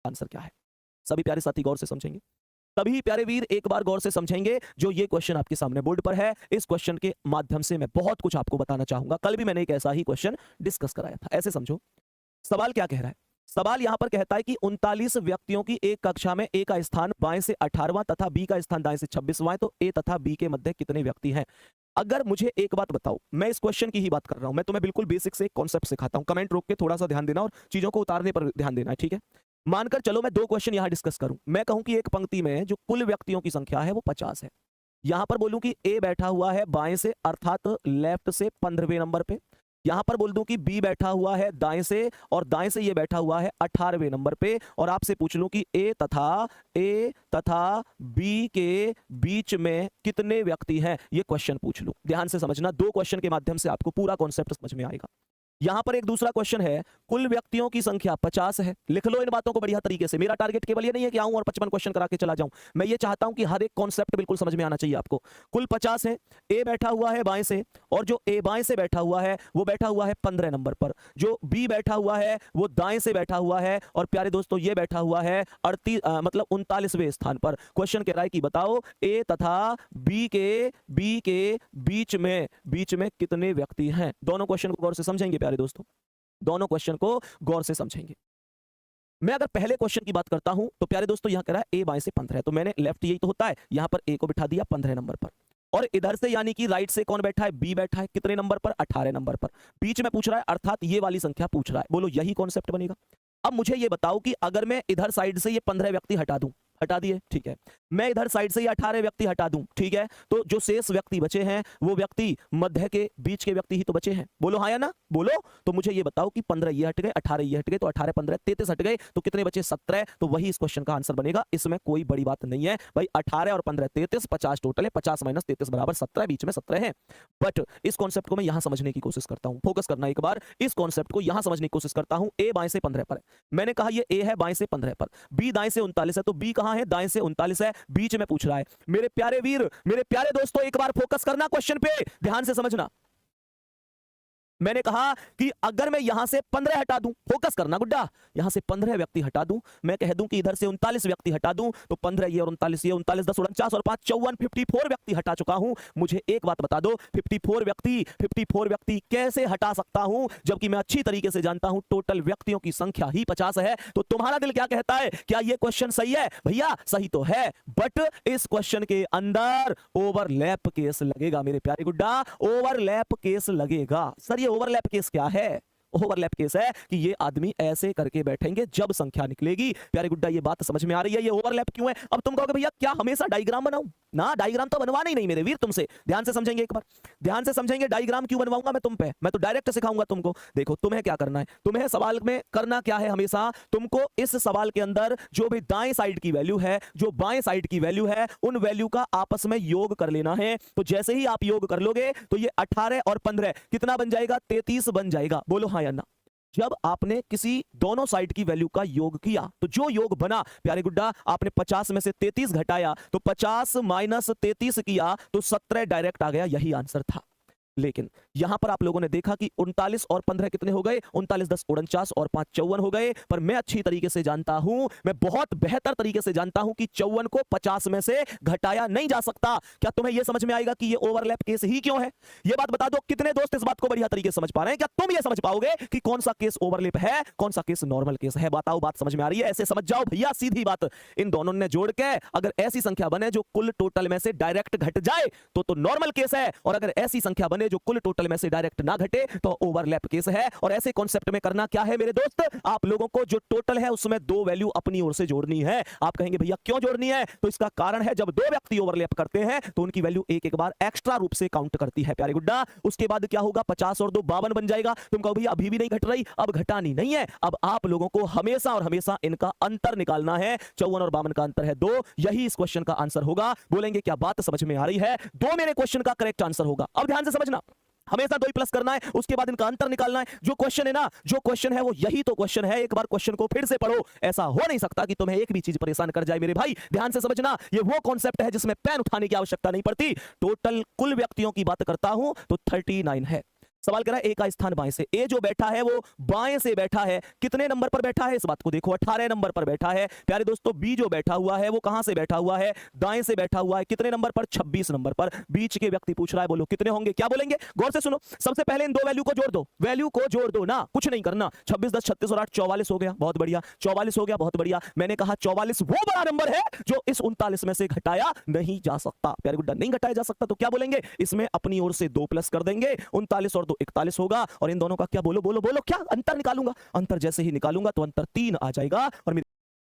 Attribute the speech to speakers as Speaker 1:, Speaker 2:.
Speaker 1: Answer क्या है। सभी प्यारे साथी गौर से समझेंगे, तभी प्यारे वीर एक बार गौर से समझेंगे जो ये क्वेश्चन आपके सामने बोर्ड पर है। इस क्वेश्चन के माध्यम से मैं बहुत कुछ आपको बताना चाहूंगा। कल भी मैंने एक ऐसा ही क्वेश्चन डिस्कस कराया था। ऐसे समझो, सवाल क्या कह रहा है। सवाल यहां पर कहता है कि 39 व्यक्तियों की एक कक्षा में ए का स्थान बाएं से 18वां तथा बी का स्थान दाएं से 26वां है, तो ए तथा बी के मध्य कितने व्यक्ति हैं। अगर मुझे एक बात बताओ, मैं इस क्वेश्चन की ही बात कर रहा हूं, मैं तुम्हें बिल्कुल बेसिक से एक कॉन्सेप्ट सिखाता हूं। कमेंट रोक के थोड़ा सा ध्यान देना और चीजों को उतारने पर ध्यान देना है, ठीक है। मानकर चलो मैं दो क्वेश्चन यहां डिस्कस करूं। मैं कहूं कि एक पंक्ति में जो कुल व्यक्तियों की संख्या है वो 50 है। यहां पर बोलूं कि ए बैठा हुआ है बाएं से अर्थात लेफ्ट से 15वें नंबर पे। यहां पर बोल दूं कि बी बैठा हुआ है दाएं से, और दाएं से ये बैठा हुआ है 18वें नंबर पे। और आपसे पूछ लूं कि ए तथा बी के बीच में कितने व्यक्ति हैं, ये क्वेश्चन पूछ लूं। ध्यान से समझना, दो क्वेश्चन के माध्यम से आपको पूरा कॉन्सेप्ट समझ में आएगा। यहां पर एक दूसरा क्वेश्चन है, कुल व्यक्तियों की संख्या 50 है। लिख लो इन बातों को बढ़िया तरीके से। मेरा टारगेट केवल ये नहीं है कि आऊं और 55 क्वेश्चन करा के चला जाऊं। मैं ये चाहता हूं कि हर एक कॉन्सेप्ट बिल्कुल समझ में आना चाहिए आपको। कुल 50 है, ए बैठा हुआ है बाएं से, और जो ए बाएं से बैठा हुआ है वो बैठा हुआ है 15 नंबर पर। जो बी बैठा हुआ है वो दाएं से बैठा हुआ है, और प्यारे दोस्तों ये बैठा हुआ है 39वें स्थान पर। क्वेश्चन कह रहा है कि बताओ ए तथा बी के बीच में कितने व्यक्ति हैं। दोनों क्वेश्चन को गौर से समझेंगे प्यारे दोस्तों, दोनों क्वेश्चन को गौर से समझेंगे। मैं अगर पहले क्वेश्चन की बात करता हूं तो प्यारे दोस्तों यहां कह रहा है ए बाएं से 15 है, तो मैंने लेफ्ट यही तो होता है, यहां पर ए को बिठा दिया 15 नंबर पर। और इधर से यानी कि राइट से कौन बैठा है, बी बैठा है कितने नंबर पर, 18 नंबर पर। बीच में पूछ रहा है अर्थात ये वाली संख्या पूछ रहा है। बोलो यही कॉन्सेप्ट बनेगा। अब मुझे ये बताओ कि अगर मैं इधर साइड से ये 15 व्यक्ति हटा दूं, हटा दिए, ठीक है। मैं इधर साइड से ये 18 व्यक्ति हटा दूं, ठीक है, तो जो शेष व्यक्ति बचे हैं वो व्यक्ति मध्य के बीच के व्यक्ति ही तो बचे हैं। बोलो हाँ या ना, बोलो। तो मुझे ये बताओ कि 15 ये हट गए, 18 ये हट गए, तो 18 15 33 हट गए, तो कितने बचे, 17। तो वही इस क्वेश्चन का आंसर बनेगा। इसमें कोई बड़ी बात नहीं है भाई। 18 और 15 33, 50 टोटल है, 50 माइनस 33 बराबर 17, बीच में 17 है। बट इस कॉन्सेप्ट को मैं यहां समझने की कोशिश करता हूं। फोकस करना एक बार, इस कॉन्सेप्ट को यहां समझने की कोशिश करता हूं। ए बाएं से 15 पर है, मैंने कहा ये ए है बाएं से 15 पर, बी दाएं से 39 है, तो बी कहां है, दाएं से 39 है, बीच में पूछ रहा है। मेरे प्यारे वीर, मेरे प्यारे दोस्तों, एक बार फोकस करना क्वेश्चन पे, ध्यान से समझना। मैंने कहा कि अगर मैं यहां से 15 हटा दूं, फोकस करना गुड्डा, यहां से 15 व्यक्ति हटा दूं, मैं कह दूं कि इधर से 39 व्यक्ति हटा दूं, तो 15 ये और 39 ये, 39 10 49 और 5 54, 54 व्यक्ति हटा चुका हूं। मुझे एक बात बता दो, 54 व्यक्ति कैसे हटा सकता हूं, जबकि मैं अच्छी तरीके से जानता हूं टोटल व्यक्तियों की संख्या ही 50 है। तो तुम्हारा दिल क्या कहता है, क्या यह क्वेश्चन सही है? भैया सही तो है, बट इस क्वेश्चन के अंदर ओवरलैप केस लगेगा मेरे प्यारे गुड्डा, ओवरलैप केस लगेगा। सर ये ओवरलैप केस क्या है? ओवरलैप केस है कि ये आदमी ऐसे करके बैठेंगे जब संख्या निकलेगी। प्यारे गुड्डा ये बात समझ में आ रही है, ये ओवरलैप क्यों है? अब तुम कहोगे भैया क्या हमेशा डायग्राम बनाऊं? ना, डायग्राम तो बनवाना ही नहीं मेरे वीर तुमसे। ध्यान से समझेंगे एक बार, ध्यान से समझेंगे। डायग्राम क्यों बनवाऊंगा मैं तुम पे? मैं तो डायरेक्ट सिखाऊंगा तुमको। देखो तुम्हें क्या करना है, तुम्हें सवाल में करना क्या है, हमेशा तुमको इस सवाल के अंदर जो भी दाएं साइड की वैल्यू है, जो बाएं साइड की वैल्यू है, उन वैल्यू का आपस में योग कर लेना है। तो जैसे ही आप योग कर लोगे तो ये 18 और 15 कितना बन जाएगा, 33 बन जाएगा। बोलो हाँ या ना। जब आपने किसी दोनों साइड की वैल्यू का योग किया तो जो योग बना प्यारे गुड्डा, आपने 50 में से 33 घटाया, तो 50 माइनस 33 किया तो 17 डायरेक्ट आ गया, यही आंसर था। लेकिन यहां पर आप लोगों ने देखा कि 39 और 15 कितने हो गए, 39 10 49 और 5 54 हो गए। पर मैं अच्छी तरीके से जानता हूं, मैं बहुत बेहतर तरीके से जानता हूं कि 54 को 50 में से घटाया नहीं जा सकता। क्या तुम्हें यह समझ में आएगा कि यह ओवरलैप केस ही क्यों है? यह बात बता दो, कितने दोस्त इस बात को बढ़िया तरीके से समझ पा रहे हैं? क्या तुम यह समझ पाओगे कि कौन सा केस ओवरलैप है, कौन सा केस नॉर्मल केस है? बताओ, बात समझ में आ रही है? ऐसे समझ जाओ भैया, सीधी बात। इन दोनों ने जोड़ के अगर ऐसी संख्या बने जो कुल टोटल में से डायरेक्ट घट जाए तो नॉर्मल केस है, और अगर ऐसी संख्या बने जो कुल टोटल में से डायरेक्ट ना घटे तो ओवरलैप केस है। और ऐसे कॉन्सेप्ट में करना क्या है मेरे दोस्त, आप लोगों को जो टोटल है उसमें दो वैल्यू अपनी ओर से जोड़नी है। आप कहेंगे भैया क्यों जोड़नी है? तो इसका कारण है, जब दो व्यक्ति ओवरलैप करते हैं तो उनकी वैल्यू एक एक बार एक्स्ट्रा रूप से काउंट करती है प्यारे गुड्डा। उसके बाद क्या होगा, 50 और 2 52 बन जाएगा। तुम कहो भैया अभी भी नहीं घट रही, अब घटानी नहीं है। अब आप लोगों को हमेशा और हमेशा इनका अंतर निकालना है। 54 और 52 का अंतर है 2, यही इस क्वेश्चन का आंसर होगा। बोलेंगे क्या बात समझ में आ रही है? 2 मेरे क्वेश्चन का करेक्ट आंसर होगा। अब ध्यान से समझना, हमेशा 2 ही प्लस करना है, उसके बाद इनका अंतर निकालना है। जो क्वेश्चन है ना, जो क्वेश्चन है वो यही तो क्वेश्चन है। एक बार क्वेश्चन को फिर से पढ़ो, ऐसा हो नहीं सकता कि तुम्हें एक भी चीज परेशान कर जाए मेरे भाई। ध्यान से समझना, ये वो कॉन्सेप्ट है जिसमें पेन उठाने की आवश्यकता नहीं पड़ती। टोटल कुल व्यक्तियों की बात करता हूं तो 39 है। सवाल करा ए का स्थान बाएं से, ए जो बैठा है वो बाएं से बैठा है, कितने नंबर पर बैठा है इस बात को देखो, 18 नंबर पर बैठा है। प्यारे दोस्तों बी जो बैठा हुआ है वो कहां से बैठा हुआ है, दाएं से बैठा हुआ है, कितने नंबर पर, 26 नंबर पर। बीच के व्यक्ति पूछ रहा है, बोलो कितने होंगे, क्या बोलेंगे, गौर से सुनो। सबसे पहले इन दो वैल्यू को जोड़ दो, वैल्यू को जोड़ दो ना, कुछ नहीं करना। 26 10 36 और 8 44 हो गया, बहुत बढ़िया। 44 हो गया, बहुत बढ़िया। मैंने कहा 44 वो बड़ा नंबर है जो इस 39 में से घटाया नहीं जा सकता। प्यारे गुड्डा नहीं घटाया जा सकता तो क्या बोलेंगे, इसमें अपनी ओर से 2 प्लस कर देंगे, 39 और 2 41 होगा। और इन दोनों का क्या, बोलो बोलो बोलो, क्या अंतर निकालूंगा, अंतर जैसे ही निकालूंगा तो अंतर 3 आ जाएगा और